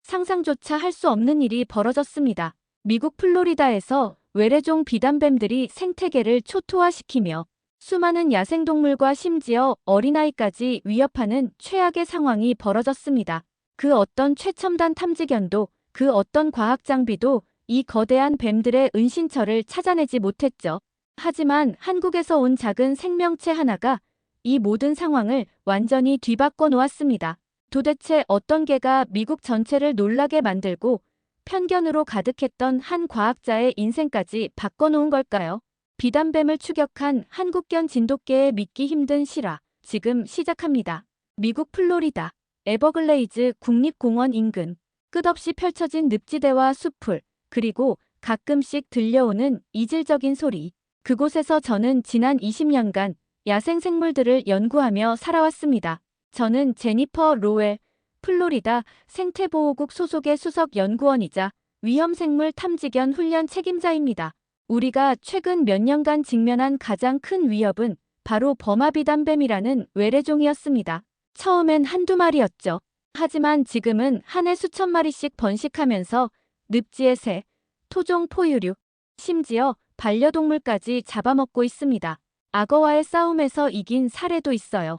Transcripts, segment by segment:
상상조차 할 수 없는 일이 벌어졌습니다. 미국 플로리다에서 외래종 비단뱀들이 생태계를 초토화시키며 수많은 야생동물과 심지어 어린아이까지 위협하는 최악의 상황이 벌어졌습니다. 그 어떤 최첨단 탐지견도, 그 어떤 과학 장비도 이 거대한 뱀들의 은신처를 찾아내지 못했죠. 하지만 한국에서 온 작은 생명체 하나가 이 모든 상황을 완전히 뒤바꿔 놓았습니다. 도대체 어떤 개가 미국 전체를 놀라게 만들고 편견으로 가득했던 한 과학자의 인생까지 바꿔놓은 걸까요? 비단뱀을 추격한 한국견 진돗개의 믿기 힘든 실화, 지금 시작합니다. 미국 플로리다, 에버글레이즈 국립공원 인근, 끝없이 펼쳐진 늪지대와 숲풀, 그리고 가끔씩 들려오는 이질적인 소리. 그곳에서 저는 지난 20년간 야생생물들을 연구하며 살아왔습니다. 저는 제니퍼 로웰, 플로리다 생태보호국 소속의 수석 연구원이자 위험생물 탐지견 훈련 책임자입니다. 우리가 최근 몇 년간 직면한 가장 큰 위협은 바로 버마비단뱀이라는 외래종이었습니다. 처음엔 한두 마리였죠. 하지만 지금은 한 해 수천 마리씩 번식하면서 늪지의 새, 토종 포유류, 심지어 반려동물까지 잡아먹고 있습니다. 악어와의 싸움에서 이긴 사례도 있어요.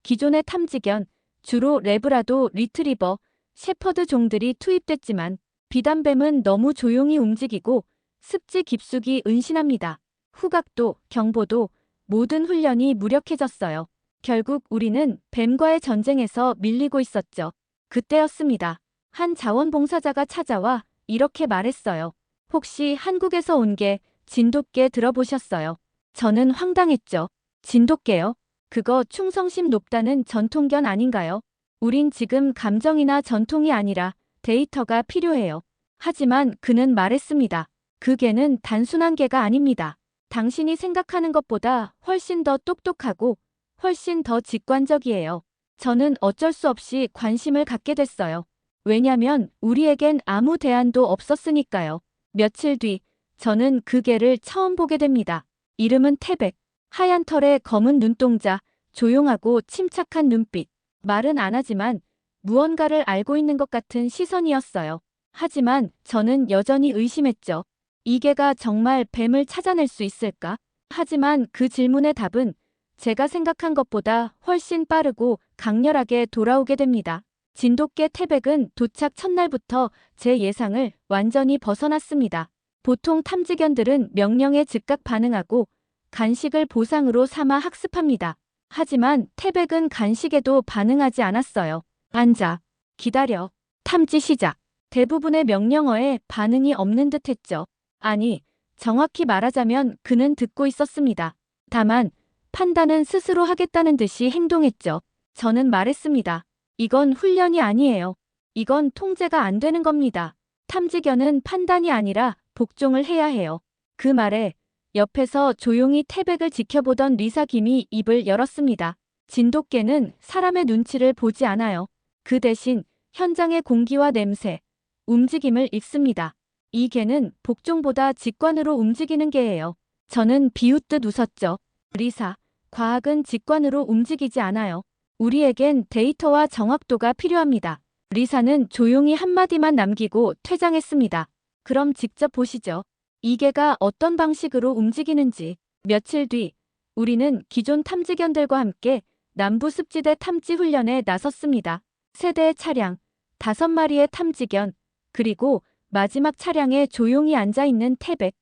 기존의 탐지견, 주로 레브라도 리트리버, shepherd 종들이 투입됐지만 비단뱀은 너무 조용히 움직이고 습지 깊숙이 은신합니다. 후각도, 경보도, 모든 훈련이 무력해졌어요. 결국 우리는 뱀과의 전쟁에서 밀리고 있었죠. 그때였습니다. 한 자원봉사자가 찾아와 이렇게 말했어요. 혹시 한국에서 온 개, 진돗개 들어보셨어요? 저는 황당했죠. 진돗개요? 그거 충성심 높다는 전통견 아닌가요? 우린 지금 감정이나 전통이 아니라 데이터가 필요해요. 하지만 그는 말했습니다. 그 개는 단순한 개가 아닙니다. 당신이 생각하는 것보다 훨씬 더 똑똑하고 훨씬 더 직관적이에요. 저는 어쩔 수 없이 관심을 갖게 됐어요. 왜냐면 우리에겐 아무 대안도 없었으니까요. 며칠 뒤 저는 그 개를 처음 보게 됩니다. 이름은 태백. 하얀 털에 검은 눈동자, 조용하고 침착한 눈빛. 말은 안 하지만 무언가를 알고 있는 것 같은 시선이었어요. 하지만 저는 여전히 의심했죠. 이 개가 정말 뱀을 찾아낼 수 있을까? 하지만 그 질문의 답은 제가 생각한 것보다 훨씬 빠르고 강렬하게 돌아오게 됩니다. 진돗개 태백은 도착 첫날부터 제 예상을 완전히 벗어났습니다. 보통 탐지견들은 명령에 즉각 반응하고 간식을 보상으로 삼아 학습합니다. 하지만 태백은 간식에도 반응하지 않았어요. 앉아, 기다려, 탐지 시작. 대부분의 명령어에 반응이 없는 듯 했죠. 아니, 정확히 말하자면 그는 듣고 있었습니다. 다만 판단은 스스로 하겠다는 듯이 행동했죠. 저는 말했습니다. 이건 훈련이 아니에요. 이건 통제가 안 되는 겁니다. 탐지견은 판단이 아니라 복종을 해야 해요. 그 말에 옆에서 조용히 태백을 지켜보던 리사 김이 입을 열었습니다. 진돗개는 사람의 눈치를 보지 않아요. 그 대신 현장의 공기와 냄새, 움직임을 읽습니다. 이 개는 복종보다 직관으로 움직이는 개예요. 저는 비웃듯 웃었죠. 리사, 과학은 직관으로 움직이지 않아요. 우리에겐 데이터와 정확도가 필요합니다. 리사는 조용히 한마디만 남기고 퇴장했습니다. 그럼 직접 보시죠. 이 개가 어떤 방식으로 움직이는지. 며칠 뒤, 우리는 기존 탐지견들과 함께 남부 습지대 탐지 훈련에 나섰습니다. 세 대의 차량, 5마리의 탐지견, 그리고 마지막 차량에 조용히 앉아있는 태백.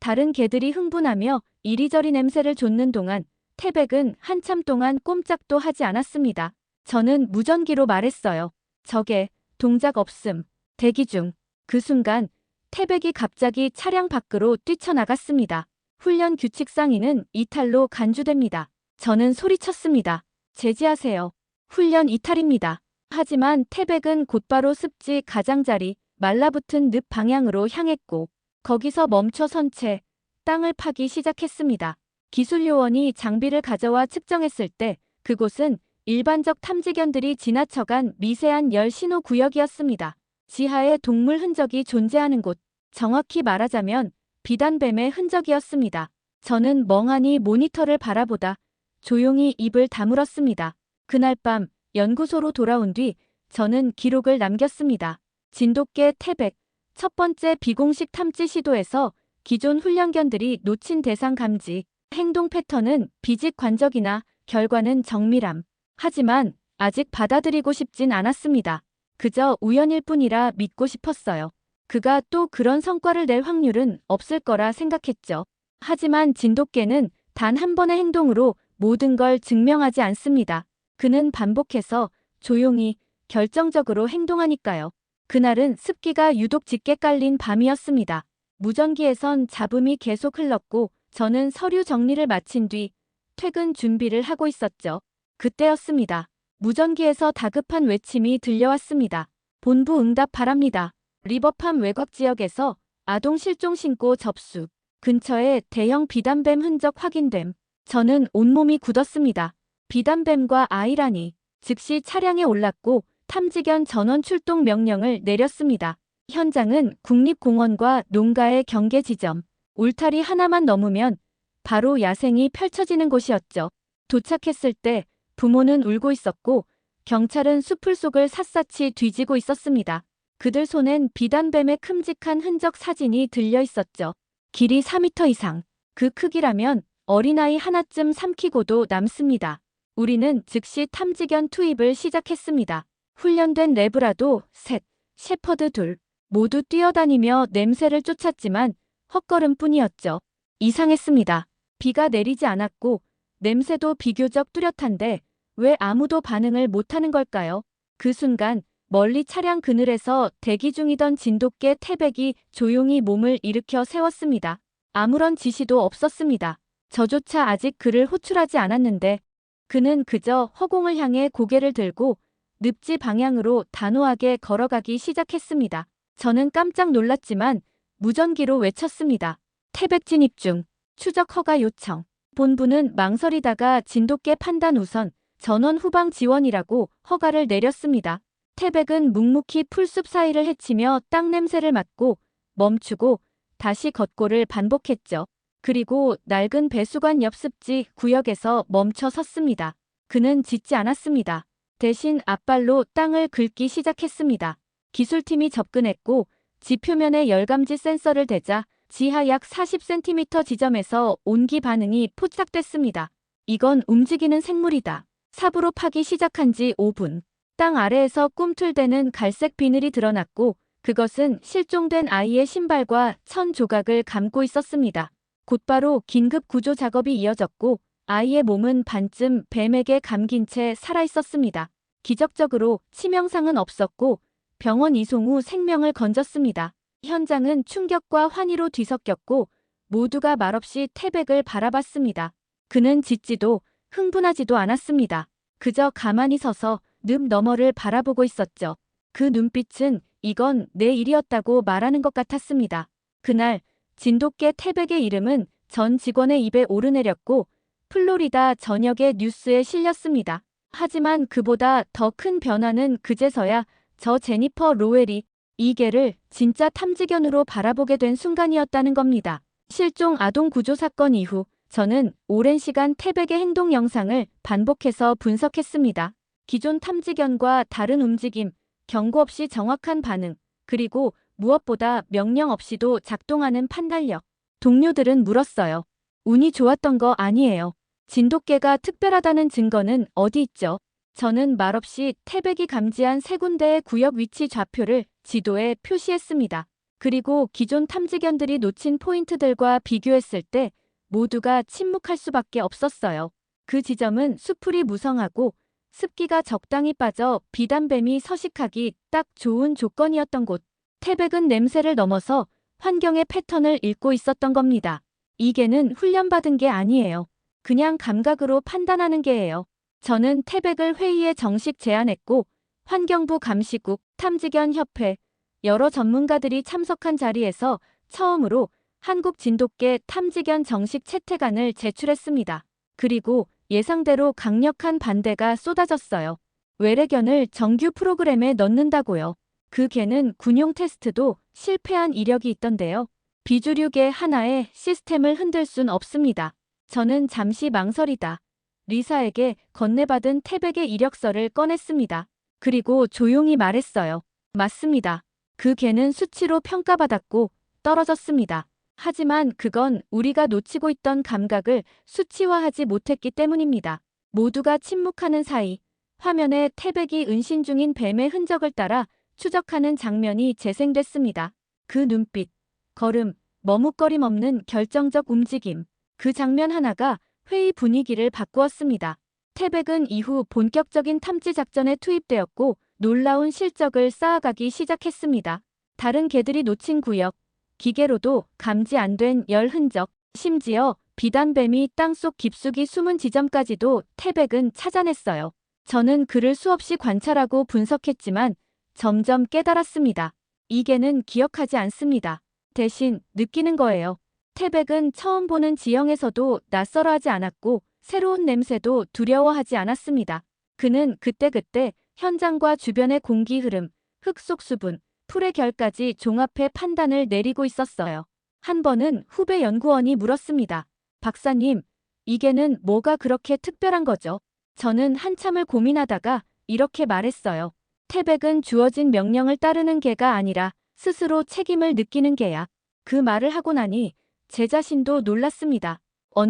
다른 개들이 흥분하며 이리저리 냄새를 좇는 동안 태백은 한참 동안 꼼짝도 하지 않았습니다. 저는 무전기로 말했어요. 적의 동작 없음. 대기 중. 그 순간 태백이 갑자기 차량 밖으로 뛰쳐나갔습니다. 훈련 규칙상 이는 이탈로 간주됩니다. 저는 소리쳤습니다. 제지하세요. 훈련 이탈입니다. 하지만 태백은 곧바로 습지 가장자리 말라붙은 늪 방향으로 향했고 거기서 멈춰 선 채 땅을 파기 시작했습니다. 기술요원이 장비를 가져와 측정했을 때 그곳은 일반적 탐지견들이 지나쳐간 미세한 열 신호 구역이었습니다. 지하에 동물 흔적이 존재하는 곳, 정확히 말하자면 비단뱀의 흔적이었습니다. 저는 멍하니 모니터를 바라보다 조용히 입을 다물었습니다. 그날 밤 연구소로 돌아온 뒤 저는 기록을 남겼습니다. 진돗개 태백. 첫 번째 비공식 탐지 시도에서 기존 훈련견들이 놓친 대상 감지, 행동 패턴은 비직 관적이나 결과는 정밀함. 하지만 아직 받아들이고 싶진 않았습니다. 그저 우연일 뿐이라 믿고 싶었어요. 그가 또 그런 성과를 낼 확률은 없을 거라 생각했죠. 하지만 진돗개는 단 한 번의 행동으로 모든 걸 증명하지 않습니다. 그는 반복해서 조용히 결정적으로 행동하니까요. 그날은 습기가 유독 짙게 깔린 밤이었습니다. 무전기에선 잡음이 계속 흘렀고 저는 서류 정리를 마친 뒤 퇴근 준비를 하고 있었죠. 그때였습니다. 무전기에서 다급한 외침이 들려왔습니다. 본부 응답 바랍니다. 리버팜 외곽 지역에서 아동 실종 신고 접수. 근처에 대형 비단뱀 흔적 확인됨. 저는 온몸이 굳었습니다. 비단뱀과 아이라니. 즉시 차량에 올랐고 탐지견 전원 출동 명령을 내렸습니다. 현장은 국립공원과 농가의 경계 지점. 울타리 하나만 넘으면 바로 야생이 펼쳐지는 곳이었죠. 도착했을 때 부모는 울고 있었고 경찰은 수풀 속을 샅샅이 뒤지고 있었습니다. 그들 손엔 비단뱀의 큼직한 흔적 사진이 들려 있었죠. 길이 4m 이상. 그 크기라면 어린아이 하나쯤 삼키고도 남습니다. 우리는 즉시 탐지견 투입을 시작했습니다. 훈련된 레브라도 셋, shepherd 둘. 모두 뛰어다니며 냄새를 쫓았지만 헛걸음뿐이었죠. 이상했습니다. 비가 내리지 않았고 냄새도 비교적 뚜렷한데 왜 아무도 반응을 못하는 걸까요? 그 순간 멀리 차량 그늘에서 대기 중이던 진돗개 태백이 조용히 몸을 일으켜 세웠습니다. 아무런 지시도 없었습니다. 저조차 아직 그를 호출하지 않았는데 그는 그저 허공을 향해 고개를 들고 늪지 방향으로 단호하게 걸어가기 시작했습니다. 저는 깜짝 놀랐지만 무전기로 외쳤습니다. 태백 진입 중. 추적 허가 요청. 본부는 망설이다가 진돗개 판단 우선, 전원 후방 지원이라고 허가를 내렸습니다. 태백은 묵묵히 풀숲 사이를 헤치며 땅 냄새를 맡고 멈추고 다시 걷고를 반복했죠. 그리고 낡은 배수관 옆 습지 구역에서 멈춰 섰습니다. 그는 짖지 않았습니다. 대신 앞발로 땅을 긁기 시작했습니다. 기술팀이 접근했고 지표면에 열감지 센서를 대자 지하 약 40cm 지점에서 온기 반응이 포착됐습니다. 이건 움직이는 생물이다. 삽으로 파기 시작한 지 5분. 땅 아래에서 꿈틀대는 갈색 비늘이 드러났고 그것은 실종된 아이의 신발과 천 조각을 감고 있었습니다. 곧바로 긴급 구조 작업이 이어졌고 아이의 몸은 반쯤 뱀에게 감긴 채 살아있었습니다. 기적적으로 치명상은 없었고 병원 이송 후 생명을 건졌습니다. 현장은 충격과 환희로 뒤섞였고 모두가 말없이 태백을 바라봤습니다. 그는 짖지도 흥분하지도 않았습니다. 그저 가만히 서서 늪 너머를 바라보고 있었죠. 그 눈빛은 이건 내 일이었다고 말하는 것 같았습니다. 그날 진돗개 태백의 이름은 전 직원의 입에 오르내렸고 플로리다 전역의 뉴스에 실렸습니다. 하지만 그보다 더 큰 변화는 그제서야 저 제니퍼 로웰이 이 개를 진짜 탐지견으로 바라보게 된 순간이었다는 겁니다. 실종 아동 구조 사건 이후 저는 오랜 시간 태백의 행동 영상을 반복해서 분석했습니다. 기존 탐지견과 다른 움직임, 경고 없이 정확한 반응, 그리고 무엇보다 명령 없이도 작동하는 판단력. 동료들은 물었어요. 운이 좋았던 거 아니에요. 진돗개가 특별하다는 증거는 어디 있죠? 저는 말없이 태백이 감지한 세 군데의 구역 위치 좌표를 지도에 표시했습니다. 그리고 기존 탐지견들이 놓친 포인트들과 비교했을 때 모두가 침묵할 수밖에 없었어요. 그 지점은 수풀이 무성하고 습기가 적당히 빠져 비단뱀이 서식하기 딱 좋은 조건이었던 곳. 태백은 냄새를 넘어서 환경의 패턴을 읽고 있었던 겁니다. 이 개는 훈련받은 게 아니에요. 그냥 감각으로 판단하는 개예요. 저는 태백을 회의에 정식 제안했고 환경부 감시국, 탐지견협회, 여러 전문가들이 참석한 자리에서 처음으로 한국 진돗개 탐지견 정식 채택안을 제출했습니다. 그리고 예상대로 강력한 반대가 쏟아졌어요. 외래견을 정규 프로그램에 넣는다고요. 그 개는 군용 테스트도 실패한 이력이 있던데요. 비주류개 하나에 시스템을 흔들 순 없습니다. 저는 잠시 망설이다 리사에게 건네받은 태백의 이력서를 꺼냈습니다. 그리고 조용히 말했어요. 맞습니다. 그 개는 수치로 평가받았고 떨어졌습니다. 하지만 그건 우리가 놓치고 있던 감각을 수치화하지 못했기 때문입니다. 모두가 침묵하는 사이 화면에 태백이 은신 중인 뱀의 흔적을 따라 추적하는 장면이 재생됐습니다. 그 눈빛, 걸음, 머뭇거림 없는 결정적 움직임. 그 장면 하나가 회의 분위기를 바꾸었습니다. 태백은 이후 본격적인 탐지 작전에 투입되었고 놀라운 실적을 쌓아가기 시작했습니다. 다른 개들이 놓친 구역, 기계로도 감지 안 된 열 흔적, 심지어 비단뱀이 땅속 깊숙이 숨은 지점까지도 태백은 찾아냈어요. 저는 그를 수없이 관찰하고 분석했지만 점점 깨달았습니다. 이 개는 기억하지 않습니다. 대신 느끼는 거예요. 태백은 처음 보는 지형에서도 낯설어하지 않았고 새로운 냄새도 두려워하지 않았습니다. 그는 그때그때 현장과 주변의 공기 흐름, 흙 속 수분, 풀의 결까지 종합해 판단을 내리고 있었어요. 한 번은 후배 연구원이 물었습니다. 박사님, 이 개는 뭐가 그렇게 특별한 거죠? 저는 한참을 고민하다가 이렇게 말했어요. 태백은 주어진 명령을 따르는 개가 아니라 스스로 책임을 느끼는 개야. 그 말을 하고 나니 제 자신도 놀랐습니다.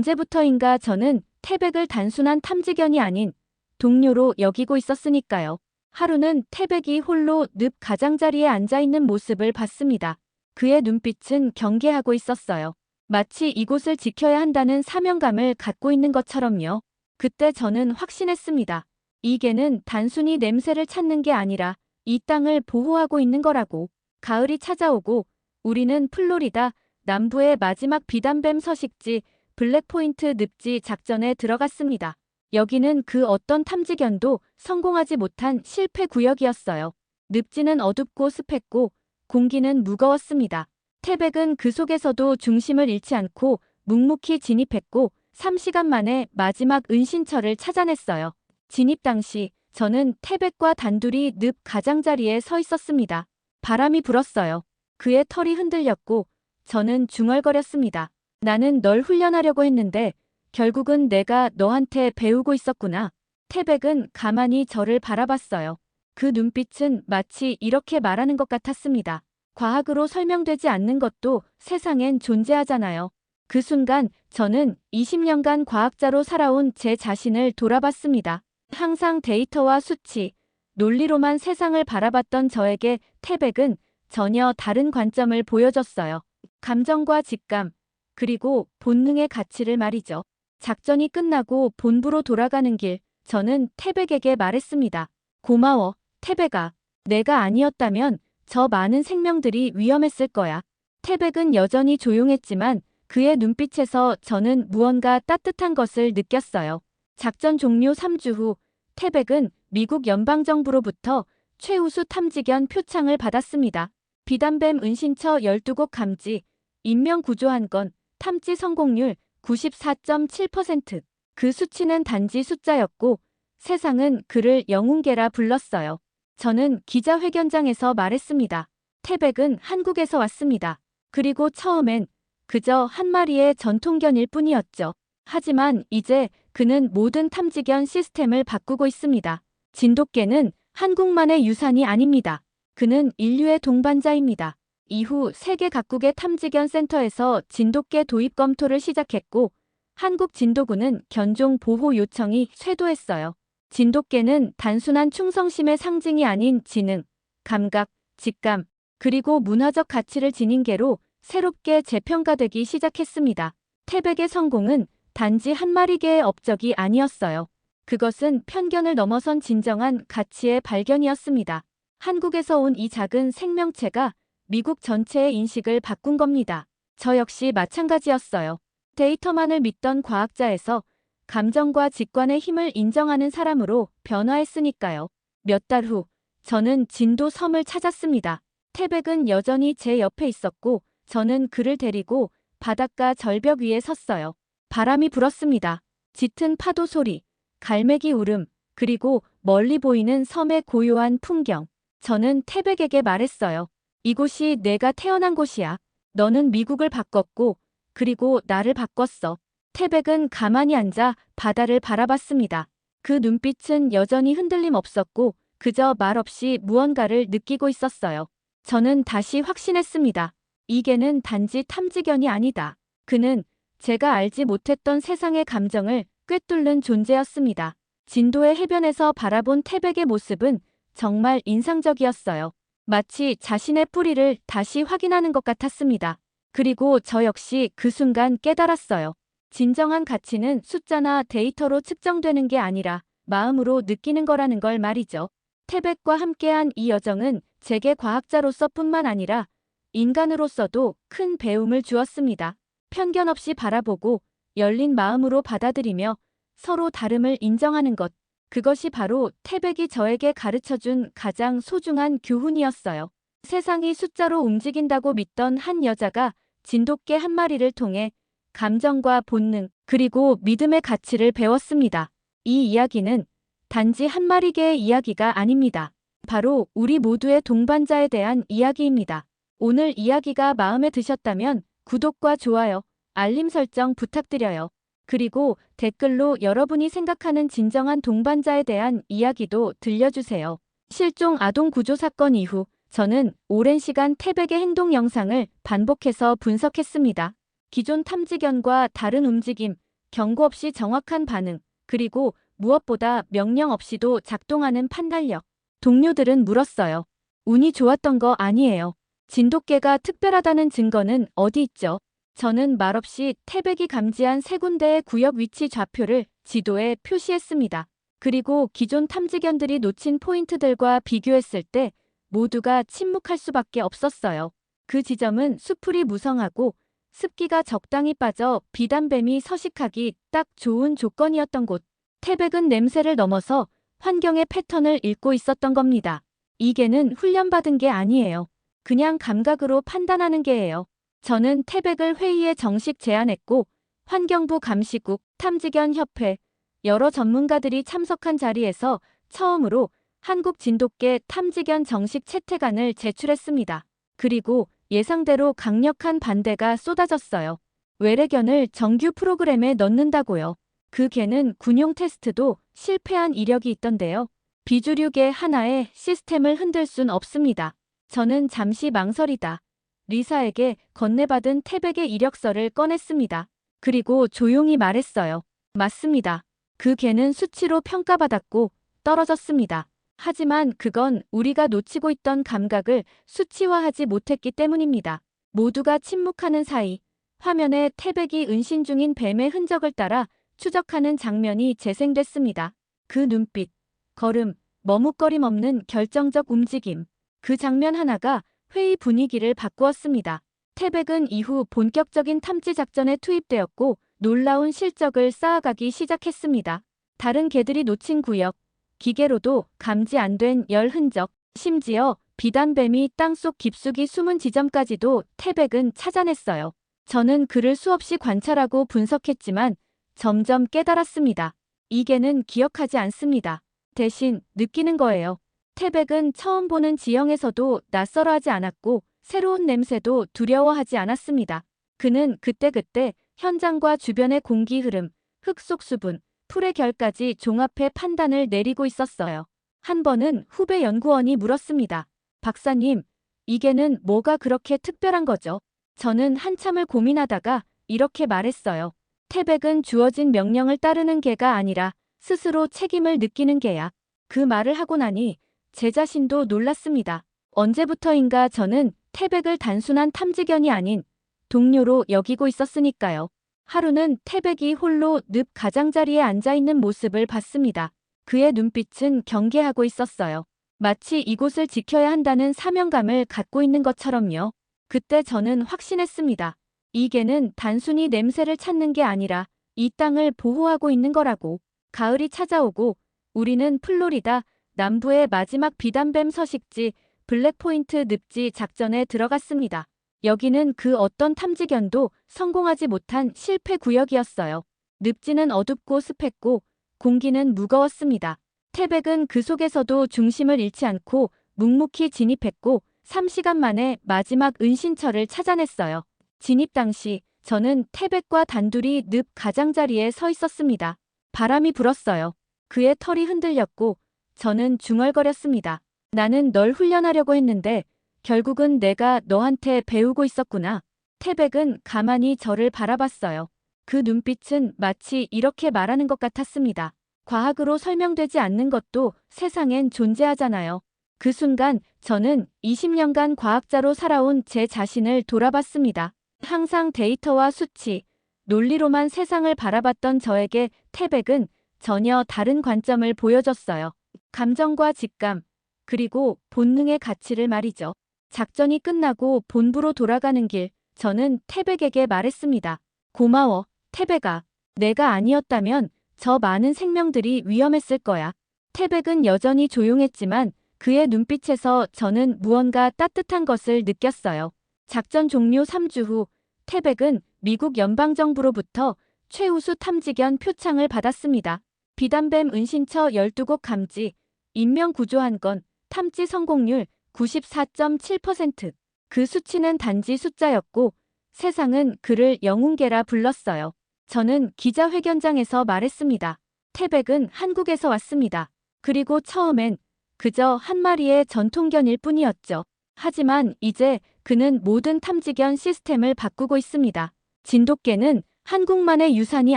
언제부터인가 저는 태백을 단순한 탐지견이 아닌 동료로 여기고 있었으니까요. 하루는 태백이 홀로 늪 가장자리에 앉아있는 모습을 봤습니다. 그의 눈빛은 경계하고 있었어요. 마치 이곳을 지켜야 한다는 사명감을 갖고 있는 것처럼요. 그때 저는 확신했습니다. 이 개는 단순히 냄새를 찾는 게 아니라 이 땅을 보호하고 있는 거라고. 가을이 찾아오고 우리는 플로리다 남부의 마지막 비단뱀 서식지 블랙포인트 늪지 작전에 들어갔습니다. 여기는 그 어떤 탐지견도 성공하지 못한 실패 구역이었어요. 늪지는 어둡고 습했고 공기는 무거웠습니다. 태백은 그 속에서도 중심을 잃지 않고 묵묵히 진입했고 3시간 만에 마지막 은신처를 찾아냈어요. 진입 당시 저는 태백과 단둘이 늪 가장자리에 서 있었습니다. 바람이 불었어요. 그의 털이 흔들렸고 저는 중얼거렸습니다. 나는 널 훈련하려고 했는데 결국은 내가 너한테 배우고 있었구나. 태백은 가만히 저를 바라봤어요. 그 눈빛은 마치 이렇게 말하는 것 같았습니다. 과학으로 설명되지 않는 것도 세상엔 존재하잖아요. 그 순간 저는 20년간 과학자로 살아온 제 자신을 돌아봤습니다. 항상 데이터와 수치, 논리로만 세상을 바라봤던 저에게 태백은 전혀 다른 관점을 보여줬어요. 감정과 직감, 그리고 본능의 가치를 말이죠. 작전이 끝나고 본부로 돌아가는 길, 저는 태백에게 말했습니다. 고마워, 태백아. 내가 아니었다면 저 많은 생명들이 위험했을 거야. 태백은 여전히 조용했지만 그의 눈빛에서 저는 무언가 따뜻한 것을 느꼈어요. 작전 종료 3주 후 태백은 미국 연방정부로부터 최우수 탐지견 표창을 받았습니다. 비단뱀 은신처 12곳 감지, 인명 구조 1건, 탐지 성공률 94.7%. 그 수치는 단지 숫자였고 세상은 그를 영웅개라 불렀어요. 저는 기자회견장에서 말했습니다. 태백은 한국에서 왔습니다. 그리고 처음엔 그저 한 마리의 전통견일 뿐이었죠. 하지만 이제 그는 모든 탐지견 시스템을 바꾸고 있습니다. 진돗개는 한국만의 유산이 아닙니다. 그는 인류의 동반자입니다. 이후 세계 각국의 탐지견 센터에서 진돗개 도입 검토를 시작했고 한국 진도군은 견종 보호 요청이 쇄도했어요. 진돗개는 단순한 충성심의 상징이 아닌 지능, 감각, 직감, 그리고 문화적 가치를 지닌 개로 새롭게 재평가되기 시작했습니다. 태백의 성공은 단지 한 마리 개의 업적이 아니었어요. 그것은 편견을 넘어선 진정한 가치의 발견이었습니다. 한국에서 온 이 작은 생명체가 미국 전체의 인식을 바꾼 겁니다. 저 역시 마찬가지였어요. 데이터만을 믿던 과학자에서 감정과 직관의 힘을 인정하는 사람으로 변화했으니까요. 몇 달 후, 저는 진도 섬을 찾았습니다. 태백은 여전히 제 옆에 있었고, 저는 그를 데리고 바닷가 절벽 위에 섰어요. 바람이 불었습니다. 짙은 파도 소리, 갈매기 울음, 그리고 멀리 보이는 섬의 고요한 풍경. 저는 태백에게 말했어요. 이곳이 내가 태어난 곳이야. 너는 미국을 바꿨고, 그리고 나를 바꿨어. 태백은 가만히 앉아 바다를 바라봤습니다. 그 눈빛은 여전히 흔들림 없었고 그저 말없이 무언가를 느끼고 있었어요. 저는 다시 확신했습니다. 이게는 단지 탐지견이 아니다. 그는 제가 알지 못했던 세상의 감정을 꿰뚫는 존재였습니다. 진도의 해변에서 바라본 태백의 모습은 정말 인상적이었어요. 마치 자신의 뿌리를 다시 확인하는 것 같았습니다. 그리고 저 역시 그 순간 깨달았어요. 진정한 가치는 숫자나 데이터로 측정되는 게 아니라 마음으로 느끼는 거라는 걸 말이죠. 태백과 함께한 이 여정은 제게 과학자로서뿐만 아니라 인간으로서도 큰 배움을 주었습니다. 편견 없이 바라보고 열린 마음으로 받아들이며 서로 다름을 인정하는 것. 그것이 바로 태백이 저에게 가르쳐준 가장 소중한 교훈이었어요. 세상이 숫자로 움직인다고 믿던 한 여자가 진돗개 한 마리를 통해 감정과 본능, 그리고 믿음의 가치를 배웠습니다. 이 이야기는 단지 한 마리 개의 이야기가 아닙니다. 바로 우리 모두의 동반자에 대한 이야기입니다. 오늘 이야기가 마음에 드셨다면 구독과 좋아요, 알림 설정 부탁드려요. 그리고 댓글로 여러분이 생각하는 진정한 동반자에 대한 이야기도 들려주세요. 실종 아동 구조 사건 이후 저는 오랜 시간 태백의 행동 영상을 반복해서 분석했습니다. 기존 탐지견과 다른 움직임, 경고 없이 정확한 반응, 그리고 무엇보다 명령 없이도 작동하는 판단력. 동료들은 물었어요. 운이 좋았던 거 아니에요. 진돗개가 특별하다는 증거는 어디 있죠? 저는 말없이 태백이 감지한 세 군데의 구역 위치 좌표를 지도에 표시했습니다. 그리고 기존 탐지견들이 놓친 포인트들과 비교했을 때 모두가 침묵할 수밖에 없었어요. 그 지점은 수풀이 무성하고 습기가 적당히 빠져 비단뱀이 서식하기 딱 좋은 조건이었던 곳. 태백은 냄새를 넘어서 환경의 패턴을 읽고 있었던 겁니다. 이게는 훈련받은 게 아니에요. 그냥 감각으로 판단하는 게예요. 저는 태백을 회의에 정식 제안했고 환경부 감시국, 탐지견협회, 여러 전문가들이 참석한 자리에서 처음으로 한국 진돗개 탐지견 정식 채택안을 제출했습니다. 그리고 예상대로 강력한 반대가 쏟아졌어요. 외래견을 정규 프로그램에 넣는다고요. 그 개는 군용 테스트도 실패한 이력이 있던데요. 비주류개 하나에 시스템을 흔들 순 없습니다. 저는 잠시 망설이다 리사에게 건네받은 태백의 이력서를 꺼냈습니다. 그리고 조용히 말했어요. 맞습니다. 그 개는 수치로 평가받았고 떨어졌습니다. 하지만 그건 우리가 놓치고 있던 감각을 수치화하지 못했기 때문입니다. 모두가 침묵하는 사이 화면에 태백이 은신 중인 뱀의 흔적을 따라 추적하는 장면이 재생됐습니다. 그 눈빛, 걸음, 머뭇거림 없는 결정적 움직임. 그 장면 하나가 회의 분위기를 바꾸었습니다. 태백은 이후 본격적인 탐지 작전에 투입되었고 놀라운 실적을 쌓아가기 시작했습니다. 다른 개들이 놓친 구역, 기계로도 감지 안 된 열 흔적, 심지어 비단뱀이 땅속 깊숙이 숨은 지점까지도 태백은 찾아냈어요. 저는 그를 수없이 관찰하고 분석했지만 점점 깨달았습니다. 이 개는 기억하지 않습니다. 대신 느끼는 거예요. 태백은 처음 보는 지형에서도 낯설어하지 않았고 새로운 냄새도 두려워하지 않았습니다. 그는 그때그때 현장과 주변의 공기 흐름, 흙 속 수분, 풀의 결까지 종합해 판단을 내리고 있었어요. 한 번은 후배 연구원이 물었습니다. 박사님, 이 개는 뭐가 그렇게 특별한 거죠? 저는 한참을 고민하다가 이렇게 말했어요. 태백은 주어진 명령을 따르는 개가 아니라 스스로 책임을 느끼는 개야. 그 말을 하고 나니 제 자신도 놀랐습니다. 언제부터인가 저는 태백을 단순한 탐지견이 아닌 동료로 여기고 있었으니까요. 하루는 태백이 홀로 늪 가장자리에 앉아있는 모습을 봤습니다. 그의 눈빛은 경계하고 있었어요. 마치 이곳을 지켜야 한다는 사명감을 갖고 있는 것처럼요. 그때 저는 확신했습니다. 이 개는 단순히 냄새를 찾는 게 아니라 이 땅을 보호하고 있는 거라고. 가을이 찾아오고 우리는 플로리다 남부의 마지막 비단뱀 서식지 블랙포인트 늪지 작전에 들어갔습니다. 여기는 그 어떤 탐지견도 성공하지 못한 실패 구역이었어요. 늪지는 어둡고 습했고 공기는 무거웠습니다. 태백은 그 속에서도 중심을 잃지 않고 묵묵히 진입했고 3시간 만에 마지막 은신처를 찾아냈어요. 진입 당시 저는 태백과 단둘이 늪 가장자리에 서 있었습니다. 바람이 불었어요. 그의 털이 흔들렸고 저는 중얼거렸습니다. 나는 널 훈련하려고 했는데 결국은 내가 너한테 배우고 있었구나. 태백은 가만히 저를 바라봤어요. 그 눈빛은 마치 이렇게 말하는 것 같았습니다. 과학으로 설명되지 않는 것도 세상엔 존재하잖아요. 그 순간 저는 20년간 과학자로 살아온 제 자신을 돌아봤습니다. 항상 데이터와 수치, 논리로만 세상을 바라봤던 저에게 태백은 전혀 다른 관점을 보여줬어요. 감정과 직감, 그리고 본능의 가치를 말이죠. 작전이 끝나고 본부로 돌아가는 길, 저는 태백에게 말했습니다. 고마워, 태백아. 내가 아니었다면 저 많은 생명들이 위험했을 거야. 태백은 여전히 조용했지만 그의 눈빛에서 저는 무언가 따뜻한 것을 느꼈어요. 작전 종료 3주 후, 태백은 미국 연방정부로부터 최우수 탐지견 표창을 받았습니다. 비단뱀 은신처 12곳 감지, 인명 구조 1건, 탐지 성공률 94.7%. 그 수치는 단지 숫자였고 세상은 그를 영웅계라 불렀어요. 저는 기자회견장에서 말했습니다. 태백은 한국에서 왔습니다. 그리고 처음엔 그저 한 마리의 전통견일 뿐이었죠. 하지만 이제 그는 모든 탐지견 시스템을 바꾸고 있습니다. 진돗개는 한국만의 유산이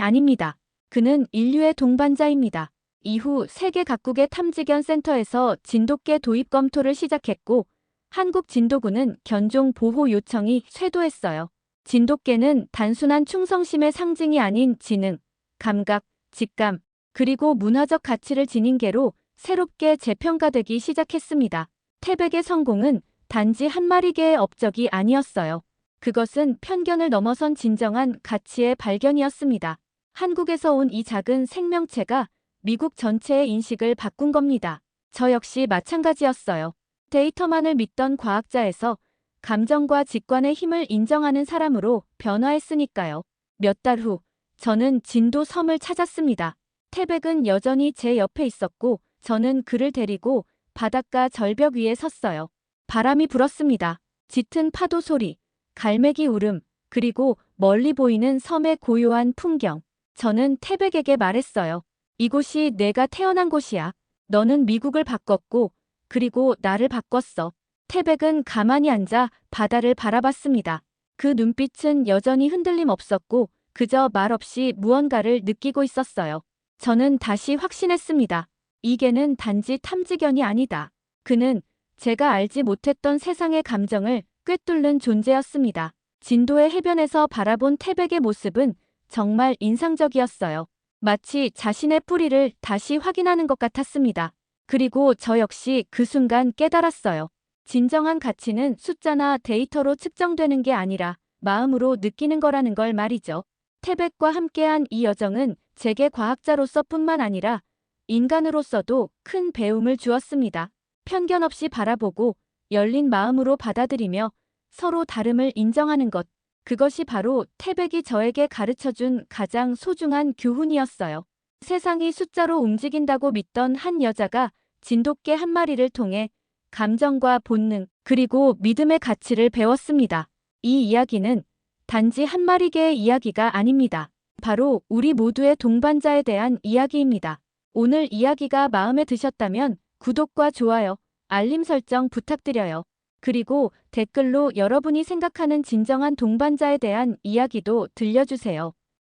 아닙니다. 그는 인류의 동반자입니다. 이후 세계 각국의 탐지견 센터에서 진돗개 도입 검토를 시작했고 한국 진도군은 견종 보호 요청이 쇄도했어요. 진돗개는 단순한 충성심의 상징이 아닌 지능, 감각, 직감, 그리고 문화적 가치를 지닌 개로 새롭게 재평가되기 시작했습니다. 태백의 성공은 단지 한 마리 개의 업적이 아니었어요. 그것은 편견을 넘어선 진정한 가치의 발견이었습니다. 한국에서 온 이 작은 생명체가 미국 전체의 인식을 바꾼 겁니다. 저 역시 마찬가지였어요. 데이터만을 믿던 과학자에서 감정과 직관의 힘을 인정하는 사람으로 변화했으니까요. 몇 달 후, 저는 진도 섬을 찾았습니다. 태백은 여전히 제 옆에 있었고, 저는 그를 데리고 바닷가 절벽 위에 섰어요. 바람이 불었습니다. 짙은 파도 소리, 갈매기 울음, 그리고 멀리 보이는 섬의 고요한 풍경. 저는 태백에게 말했어요. 이곳이 내가 태어난 곳이야. 너는 미국을 바꿨고, 그리고 나를 바꿨어. 태백은 가만히 앉아 바다를 바라봤습니다. 그 눈빛은 여전히 흔들림 없었고 그저 말없이 무언가를 느끼고 있었어요. 저는 다시 확신했습니다. 이 개는 단지 탐지견이 아니다. 그는 제가 알지 못했던 세상의 감정을 꿰뚫는 존재였습니다. 진도의 해변에서 바라본 태백의 모습은 정말 인상적이었어요. 마치 자신의 뿌리를 다시 확인하는 것 같았습니다. 그리고 저 역시 그 순간 깨달았어요. 진정한 가치는 숫자나 데이터로 측정되는 게 아니라 마음으로 느끼는 거라는 걸 말이죠. 태백과 함께한 이 여정은 제게 과학자로서뿐만 아니라 인간으로서도 큰 배움을 주었습니다. 편견 없이 바라보고 열린 마음으로 받아들이며 서로 다름을 인정하는 것. 그것이 바로 태백이 저에게 가르쳐준 가장 소중한 교훈이었어요. 세상이 숫자로 움직인다고 믿던 한 여자가 진돗개 한 마리를 통해 감정과 본능, 그리고 믿음의 가치를 배웠습니다. 이 이야기는 단지 한 마리 개의 이야기가 아닙니다. 바로 우리 모두의 동반자에 대한 이야기입니다. 오늘 이야기가 마음에 드셨다면 구독과 좋아요, 알림 설정 부탁드려요. 그리고 댓글로 여러분이 생각하는 진정한 동반자에 대한 이야기도 들려주세요.